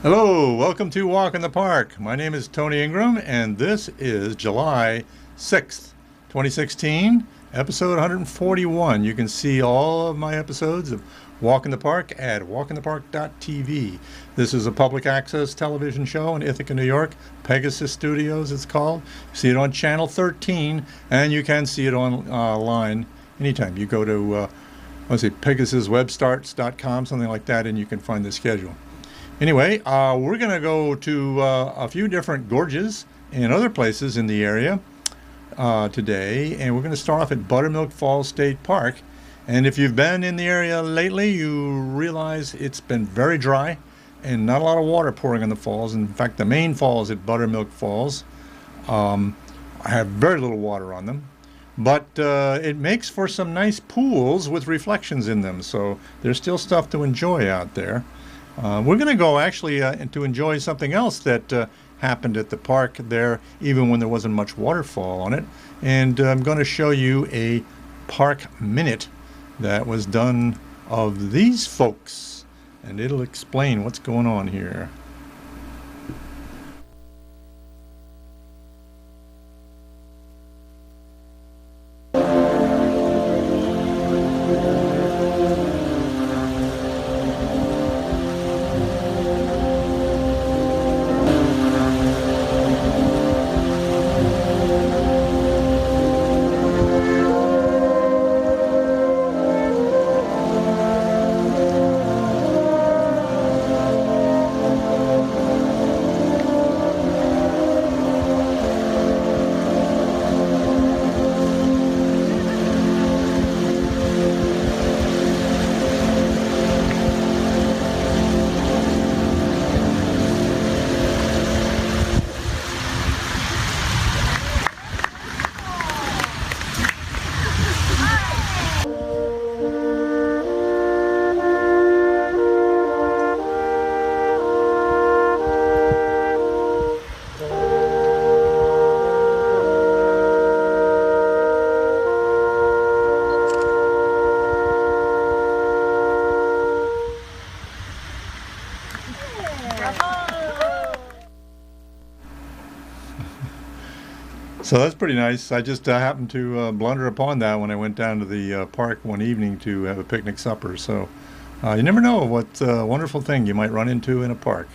Hello, welcome to Walk in the Park. My name is Tony Ingram, and this is July 6th, 2016, episode 141. You can see all of my episodes of Walk in the Park at walkinthepark.tv. This is a public access television show in Ithaca, New York. PEGASYS Studios, it's called. See it on channel 13, and you can see it online anytime. You go to, PegasusWebstarts.com, something like that, and you can find the schedule. Anyway, we're going to go to a few different gorges and other places in the area today, and we're going to start off at Taughannock Falls State Park. And if you've been in the area lately, you realize it's been very dry and not a lot of water pouring in the falls. In fact, the main falls at Taughannock Falls have very little water on them, but it makes for some nice pools with reflections in them, so there's still stuff to enjoy out there. We're going to go actually to enjoy something else that happened at the park there, even when there wasn't much waterfall on it. And I'm going to show you a park minute that was done of these folks, and it'll explain what's going on here. So that's pretty nice. I just happened to blunder upon that when I went down to the park one evening to have a picnic supper. So you never know what wonderful thing you might run into in a park.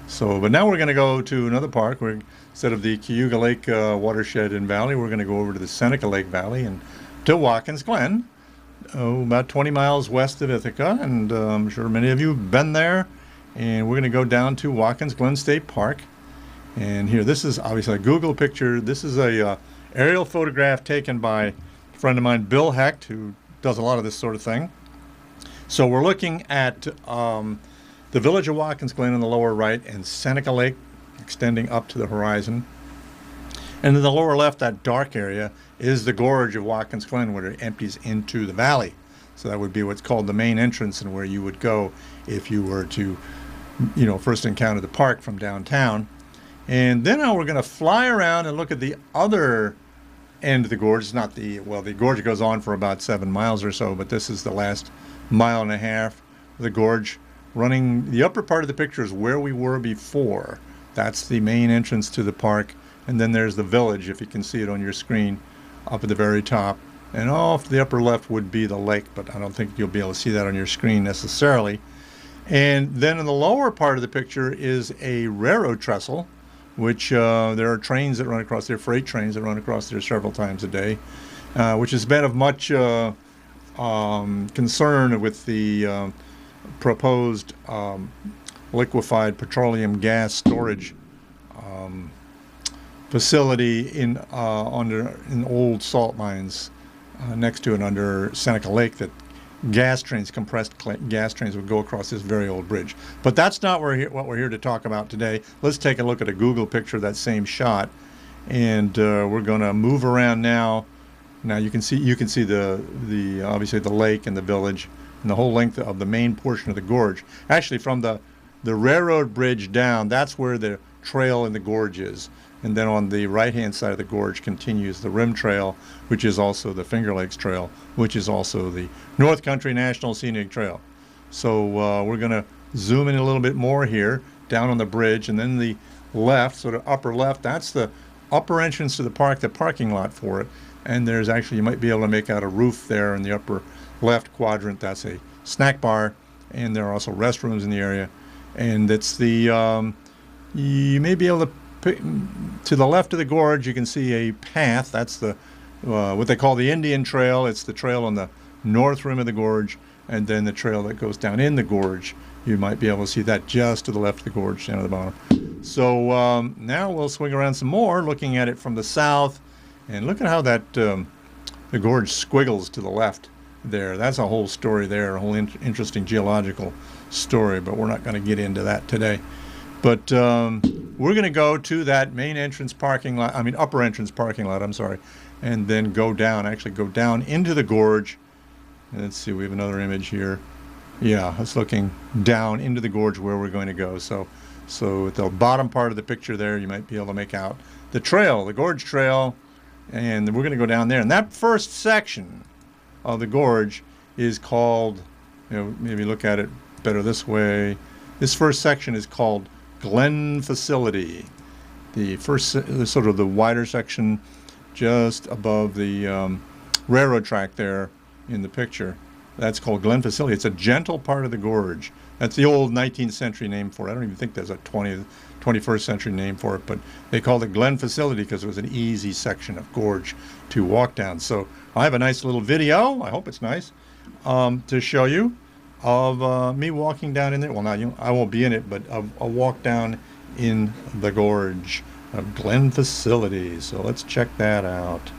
So, but now we're going to go to another park. Instead of the Cayuga Lake watershed and valley, we're going to go over to the Seneca Lake Valley and to Watkins Glen, about 20 miles west of Ithaca. And I'm sure many of you have been there. And we're going to go down to Watkins Glen State Park. And here, this is obviously a Google picture. This is a aerial photograph taken by a friend of mine, Bill Hecht, who does a lot of this sort of thing. So we're looking at the village of Watkins Glen in the lower right and Seneca Lake extending up to the horizon. And in the lower left, that dark area, is the gorge of Watkins Glen where it empties into the valley. So that would be what's called the main entrance and where you would go if you were to, first encounter the park from downtown. And then now we're going to fly around and look at the other end of the gorge. It's not the gorge goes on for about 7 miles or so, but this is the last mile and a half of the gorge. Running, the upper part of the picture is where we were before. That's the main entrance to the park. And then there's the village, if you can see it on your screen, up at the very top. And off the upper left would be the lake, but I don't think you'll be able to see that on your screen necessarily. And then in the lower part of the picture is a railroad trestle, which there are trains that run across there, freight trains that run across there several times a day, which has been of much concern with the proposed liquefied petroleum gas storage facility in old salt mines next to and under Seneca Lake, that compressed gas trains would go across this very old bridge. But that's not what we're here to talk about today. Let's take a look at a Google picture of that same shot, and we're going to move around now. Now you can see the obviously the lake and the village and the whole length of the main portion of the gorge. Actually, from the railroad bridge down, that's where the trail in the gorge is. And then on the right-hand side of the gorge continues the Rim Trail, which is also the Finger Lakes Trail, which is also the North Country National Scenic Trail. So we're going to zoom in a little bit more here down on the bridge, and then the left, sort of upper left, that's the upper entrance to the park, the parking lot for it. And there's actually, you might be able to make out a roof there in the upper left quadrant. That's a snack bar, and there are also restrooms in the area. And it's the, you may be able to the left of the gorge, you can see a path. That's the, what they call the Indian Trail. It's the trail on the north rim of the gorge, and then the trail that goes down in the gorge. You might be able to see that just to the left of the gorge, down at the bottom. So now we'll swing around some more, looking at it from the south, and look at how that the gorge squiggles to the left there. That's a whole story there, a whole interesting geological story, but we're not going to get into that today. But we're going to go to that main entrance parking lot, upper entrance parking lot, I'm sorry, and then go down, actually go down into the gorge. And let's see, we have another image here. Yeah, it's looking down into the gorge where we're going to go. So at the bottom part of the picture there, you might be able to make out the trail, the gorge trail, and we're going to go down there. And that first section of the gorge is called, maybe look at it better this way. This first section is called Glen Facility. The first, sort of the wider section just above the railroad track there in the picture. That's called Glen Facility. It's a gentle part of the gorge. That's the old 19th century name for it. I don't even think there's a 21st century name for it, but they called it Glen Facility because it was an easy section of gorge to walk down. So I have a nice little video, I hope it's nice, to show you of me walking down in there. Well, now I won't be in it, but a walk down in the gorge of Glen Facility. So let's check that out.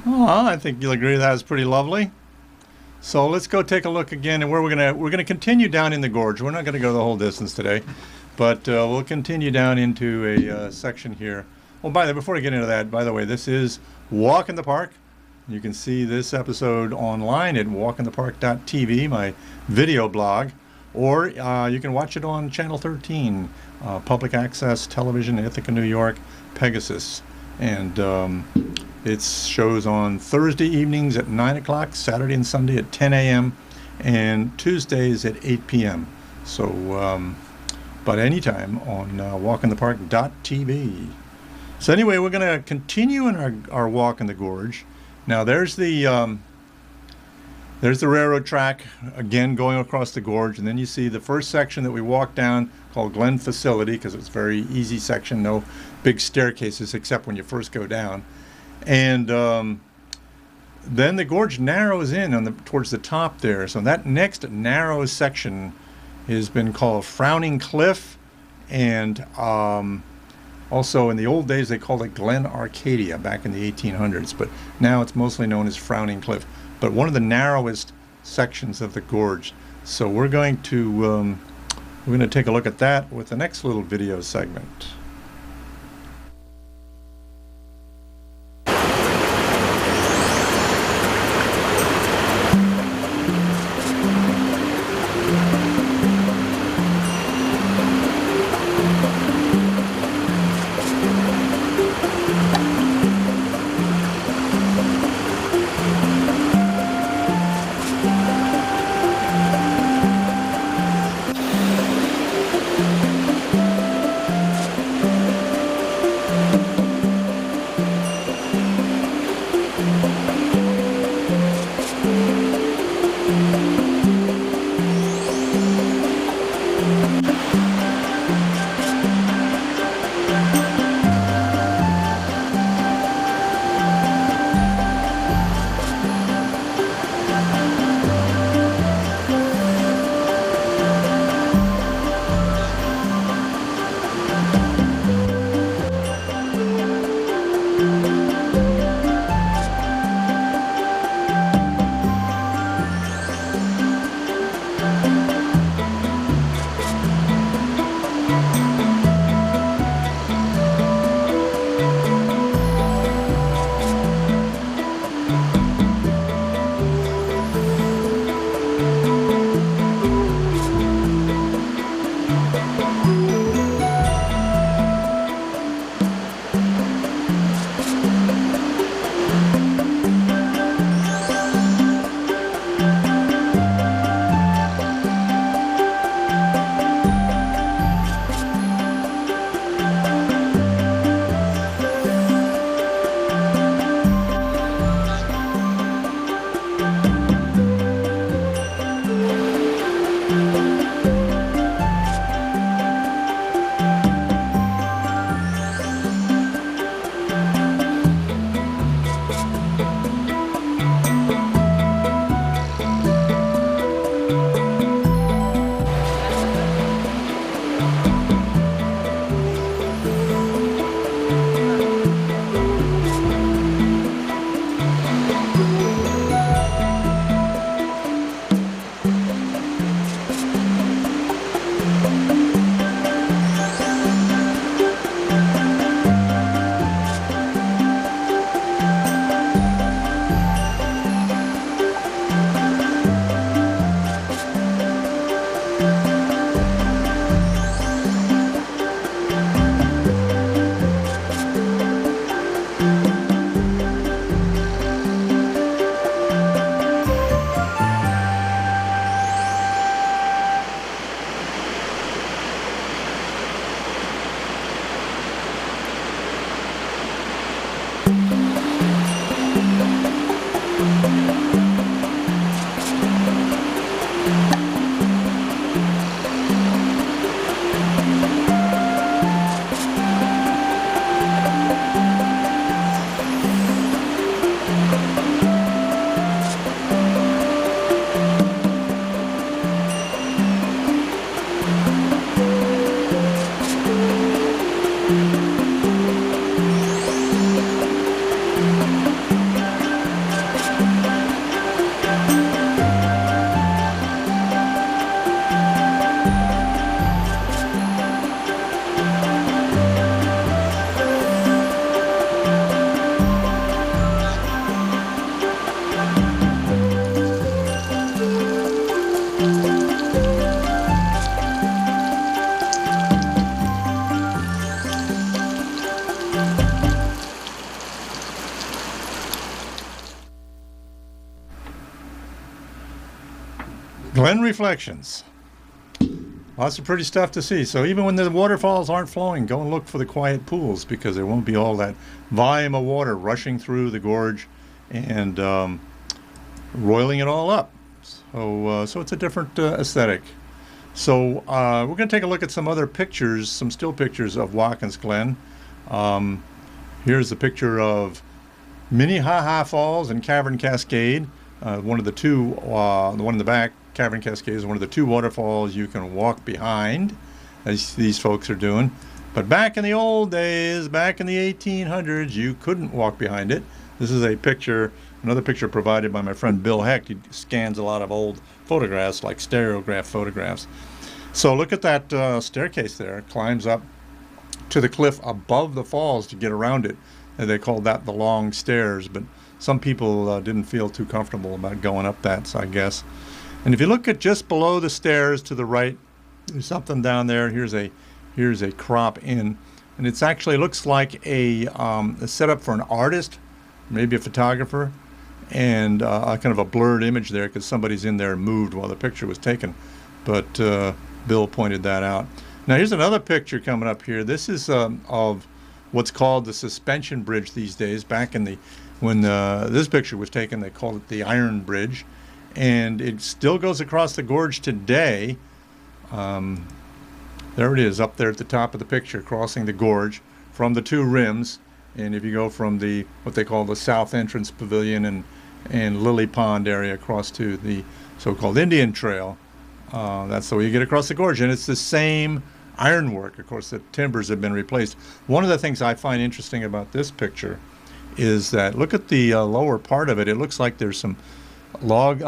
Oh, I think you'll agree that is pretty lovely. So let's go take a look again, and where we're gonna continue down in the gorge. We're not gonna go the whole distance today, but we'll continue down into a section here. Well, before I get into that, by the way, this is Walk in the Park. You can see this episode online at walkinthepark.tv, my video blog, or you can watch it on Channel 13, public access television, Ithaca, New York, PEGASYS. And it shows on Thursday evenings at 9 o'clock, Saturday and Sunday at 10 a.m., and Tuesdays at 8 p.m. So, but anytime on walkinthepark.tv. So anyway, we're going to continue in our walk in the gorge. Now there's the railroad track again going across the gorge, and then you see the first section that we walked down called Glen Facility, because it's a very easy section, no big staircases except when you first go down. And then the gorge narrows in towards the top there. So that next narrow section has been called Frowning Cliff, and also in the old days they called it Glen Arcadia back in the 1800s, but now it's mostly known as Frowning Cliff. But one of the narrowest sections of the gorge. So we're going to take a look at that with the next little video segment. Glen reflections. Lots of pretty stuff to see. So even when the waterfalls aren't flowing, go and look for the quiet pools, because there won't be all that volume of water rushing through the gorge and roiling it all up. So it's a different aesthetic. So we're going to take a look at some other pictures, some still pictures of Watkins Glen. Here's a picture of Minnehaha Falls and Cavern Cascade. One of the two, the one in the back, Cavern Cascade, is one of the two waterfalls you can walk behind, as these folks are doing. But back in the old days, back in the 1800s, you couldn't walk behind it. This is a picture, another picture provided by my friend Bill Hecht. He scans a lot of old photographs, like stereograph photographs. So look at that staircase there. It climbs up to the cliff above the falls to get around it. And they called that the long stairs, but some people didn't feel too comfortable about going up that, so I guess. And if you look at just below the stairs to the right, there's something down there. Here's a crop in, and it's actually looks like a setup for an artist, maybe a photographer, and a kind of a blurred image there because somebody's in there and moved while the picture was taken. But Bill pointed that out. Now here's another picture coming up here. This is of what's called the suspension bridge these days. Back in the when this picture was taken, they called it the Iron Bridge, and it still goes across the gorge today. There it is up there at the top of the picture, crossing the gorge from the two rims. And if you go from the what they call the South Entrance Pavilion and Lily Pond area across to the so-called Indian Trail, that's the way you get across the gorge. And it's the same ironwork. Of course, the timbers have been replaced. One of the things I find interesting about this picture is that look at the lower part of it. It looks like there's some log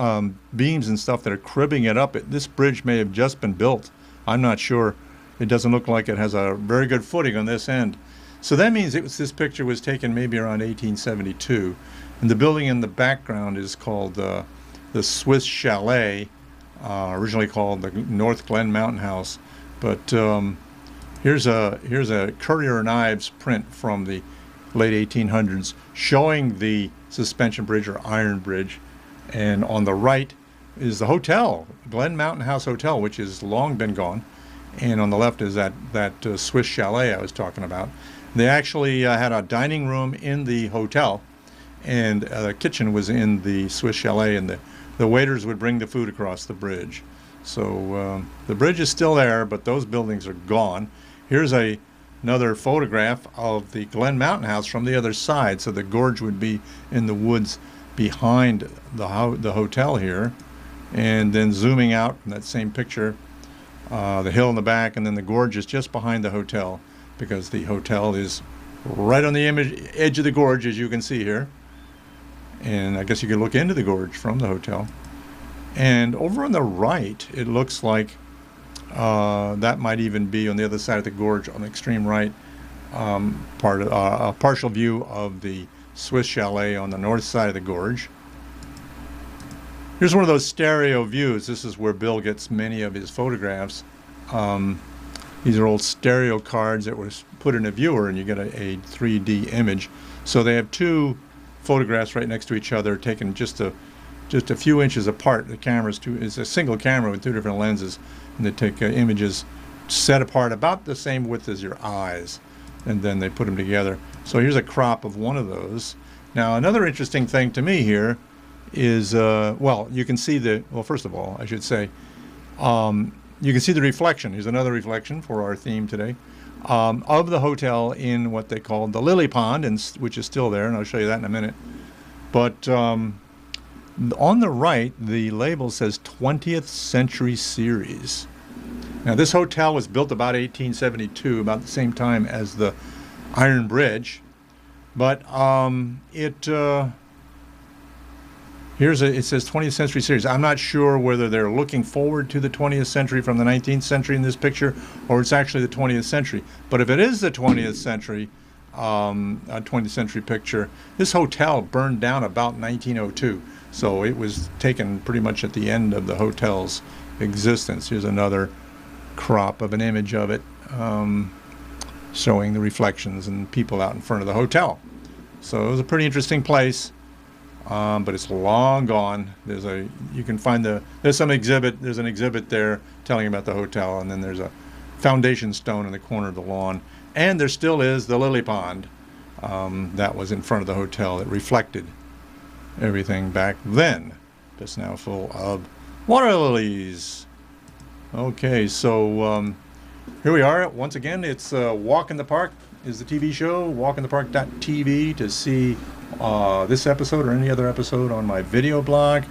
beams and stuff that are cribbing it up. This bridge may have just been built. I'm not sure. It doesn't look like it has a very good footing on this end. So that means this picture was taken maybe around 1872. And the building in the background is called the Swiss Chalet, originally called the North Glen Mountain House. But here's a Currier and Ives print from the late 1800s showing the suspension bridge or iron bridge. And on the right is the hotel, Glen Mountain House Hotel, which has long been gone. And on the left is that Swiss Chalet I was talking about. They actually had a dining room in the hotel, and the kitchen was in the Swiss Chalet, and the waiters would bring the food across the bridge. So the bridge is still there, but those buildings are gone. Here's another photograph of the Glen Mountain House from the other side. So the gorge would be in the woods behind the hotel here. And then zooming out in that same picture, the hill in the back, and then the gorge is just behind the hotel, because the hotel is right on the edge of the gorge, as you can see here. And I guess you could look into the gorge from the hotel. And over on the right, it looks like that might even be on the other side of the gorge, on the extreme right, a partial view of the Swiss Chalet on the north side of the gorge. Here's one of those stereo views. This is where Bill gets many of his photographs. These are old stereo cards that were put in a viewer, and you get a 3D image. So they have two photographs right next to each other, taken just a few inches apart. The camera's is a single camera with two different lenses, and they take images set apart about the same width as your eyes, and then they put them together. So here's a crop of one of those. Now another interesting thing to me here is, well, you can see first of all, I should say, you can see the reflection. Here's another reflection for our theme today, of the hotel in what they call the Lily Pond, which is still there, and I'll show you that in a minute. But on the right, the label says 20th Century Series. Now this hotel was built about 1872, about the same time as the Iron Bridge, but it says 20th Century Series. I'm not sure whether they're looking forward to the 20th century from the 19th century in this picture, or it's actually the 20th century. But if it is the 20th century, a 20th century picture, this hotel burned down about 1902. So it was taken pretty much at the end of the hotel's existence. Here's another crop of an image of it, showing the reflections and people out in front of the hotel. So it was a pretty interesting place. but it's long gone. There's an exhibit there telling about the hotel, and then there's a foundation stone in the corner of the lawn, and there still is the lily pond that was in front of the hotel that reflected everything back then. It's now full of water lilies. Okay, so here we are once again. It's Walk in the Park is the TV show, walkinthepark.tv, to see this episode or any other episode on my video blog.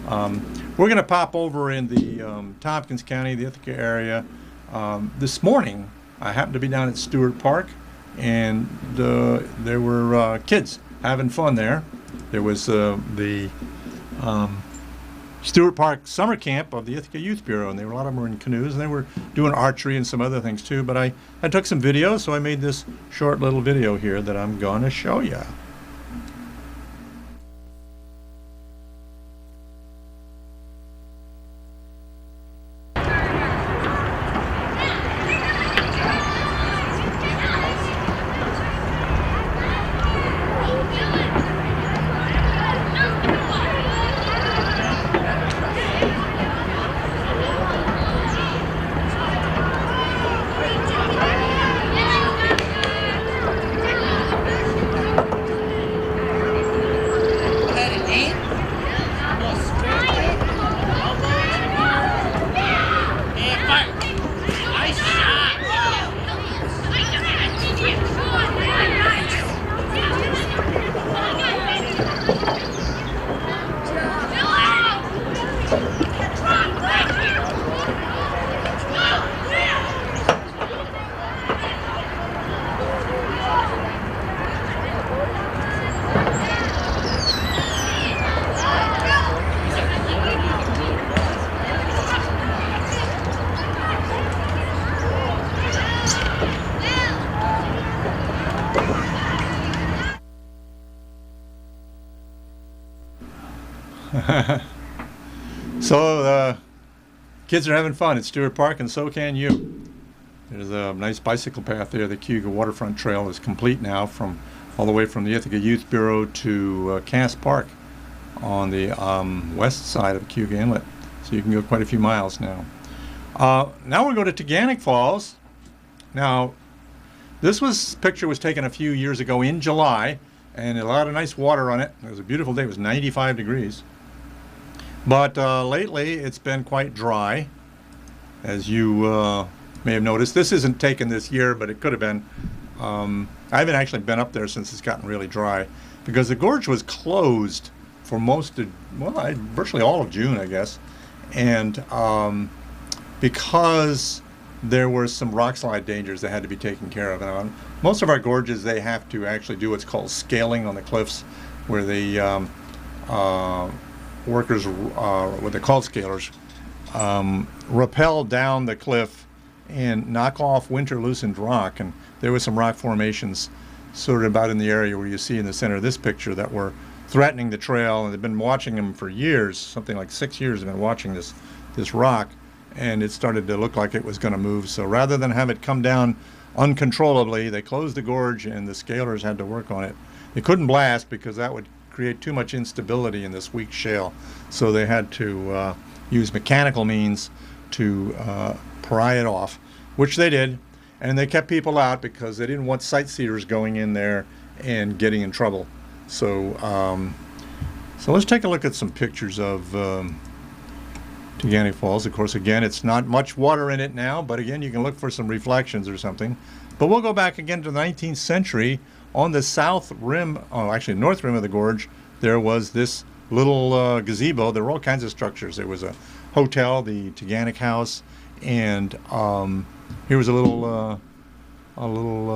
We're going to pop over in the Tompkins County, the Ithaca area. This morning, I happened to be down at Stewart Park, and there were kids having fun there. There was the Stewart Park summer camp of the Ithaca Youth Bureau, and a lot of them were in canoes, and they were doing archery and some other things too. But I took some videos, so I made this short little video here that I'm going to show you. So kids are having fun at Stewart Park, and so can you. There's a nice bicycle path there. The Cayuga Waterfront Trail is complete now, from all the way from the Ithaca Youth Bureau to Cass Park on the west side of Cayuga Inlet. So you can go quite a few miles now. Now we'll go to Taughannock Falls. Now, this picture was taken a few years ago in July, and a lot of nice water on it. It was a beautiful day. It was 95 degrees. But lately, it's been quite dry, as you may have noticed. This isn't taken this year, but it could have been. I haven't actually been up there since it's gotten really dry, because the gorge was closed for virtually all of June, I guess. And because there were some rock slide dangers that had to be taken care of. And most of our gorges, they have to actually do what's called scaling on the cliffs, where the workers, what they're called scalers, rappel down the cliff and knock off winter loosened rock. And there were some rock formations sort of about in the area where you see in the center of this picture that were threatening the trail, and they've been watching them for years. Something like 6 years they've been watching this rock, and it started to look like it was going to move. So rather than have it come down uncontrollably, they closed the gorge, and the scalers had to work on it. They couldn't blast because that would create too much instability in this weak shale, so they had to use mechanical means to pry it off, which they did. And they kept people out because they didn't want sightseers going in there and getting in trouble. So so let's take a look at some pictures of Taughannock Falls. Of course, again, it's not much water in it now, but again, you can look for some reflections or something. But we'll go back again to the 19th century. On the south rim, actually north rim of the gorge, there was this little gazebo. There were all kinds of structures. There was a hotel, the Taughannock House, and here was a little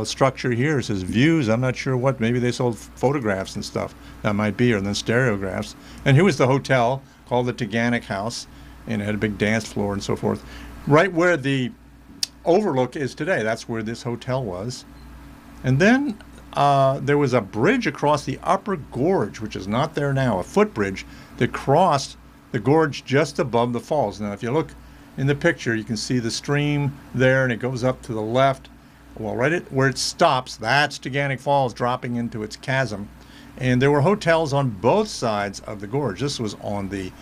structure here. It says views. I'm not sure what. Maybe they sold photographs and stuff. That might be, or then stereographs. And here was the hotel called the Taughannock House, and it had a big dance floor and so forth. Right where the overlook is today, that's where this hotel was. And then there was a bridge across the upper gorge, which is not there now, a footbridge that crossed the gorge just above the falls. Now, if you look in the picture, you can see the stream there, and it goes up to the left. Well, right where it stops, that's Taughannock Falls dropping into its chasm. and there were hotels on both sides of the gorge. This was on the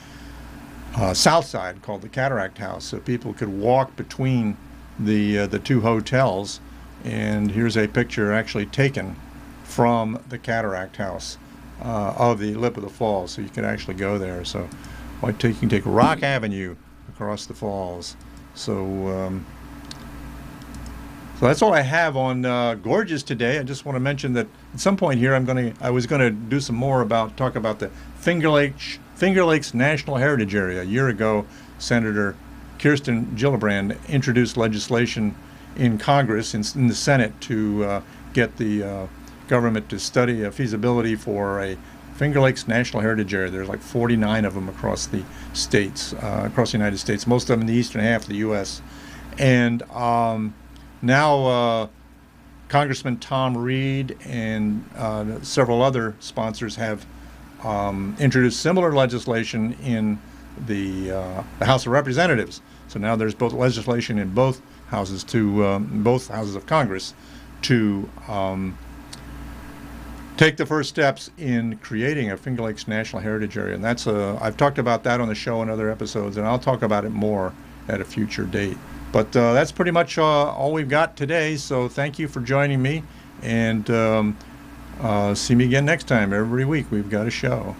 south side, called the Cataract House, so people could walk between the two hotels. And here's a picture actually taken from the Cataract House of the lip of the falls, so you can actually go there. So you can take Rock Avenue across the falls. So so that's all I have on gorges today. I just want to mention that at some point here I was gonna do some more talk about the Finger Lakes National Heritage Area. A year ago, Senator Kirsten Gillibrand introduced legislation in Congress, in the Senate, to get the government to study a feasibility for a Finger Lakes National Heritage Area. There's like 49 of them across the states, across the United States, most of them in the eastern half of the U.S. And now Congressman Tom Reed and several other sponsors have introduced similar legislation in the House of Representatives. So now there's both legislation in both houses both houses of Congress to take the first steps in creating a Finger Lakes National Heritage Area. And that's I've talked about that on the show in other episodes, and I'll talk about it more at a future date. But that's pretty much all we've got today. So thank you for joining me, and see me again next time. Every week we've got a show.